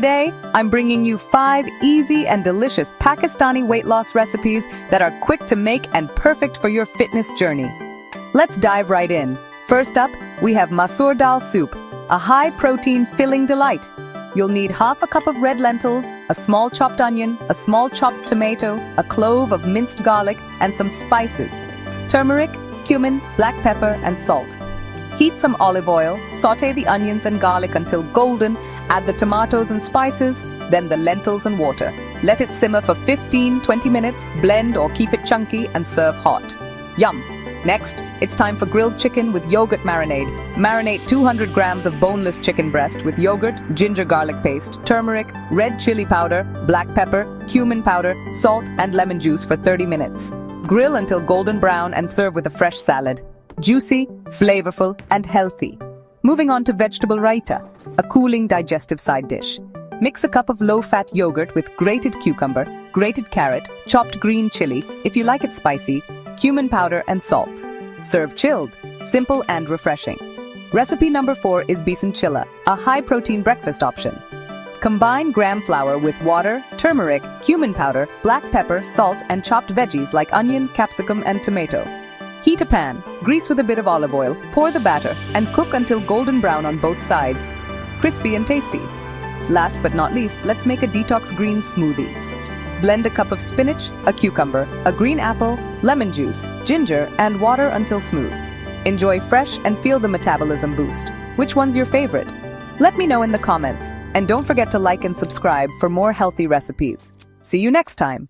Today, I'm bringing you 5 easy and delicious Pakistani weight loss recipes that are quick to make and perfect for your fitness journey. Let's dive right in. First up, we have Masoor Dal Soup, a high-protein filling delight. You'll need half a cup of red lentils, a small chopped onion, a small chopped tomato, a clove of minced garlic, and some spices: turmeric, cumin, black pepper, and salt. Heat some olive oil, sauté the onions and garlic until golden, add the tomatoes and spices, then the lentils and water. Let it simmer for 15-20 minutes, blend or keep it chunky, and serve hot. Yum! Next, it's time for grilled chicken with yogurt marinade. Marinate 200 grams of boneless chicken breast with yogurt, ginger garlic paste, turmeric, red chili powder, black pepper, cumin powder, salt, and lemon juice for 30 minutes. Grill until golden brown and serve with a fresh salad. Juicy, flavorful, and healthy. Moving on to vegetable raita, a cooling digestive side dish. Mix a cup of low-fat yogurt with grated cucumber, grated carrot, chopped green chili, if you like it spicy, cumin powder, and salt. Serve chilled, simple and refreshing. Recipe number 4 is Besan Chilla, a high-protein breakfast option. Combine gram flour with water, turmeric, cumin powder, black pepper, salt, and chopped veggies like onion, capsicum, and tomato. Heat a pan, grease with a bit of olive oil, pour the batter, and cook until golden brown on both sides. Crispy and tasty. Last but not least, let's make a Detox Green Smoothie. Blend a cup of spinach, a cucumber, a green apple, lemon juice, ginger, and water until smooth. Enjoy fresh and feel the metabolism boost. Which one's your favorite? Let me know in the comments. And don't forget to like and subscribe for more healthy recipes. See you next time.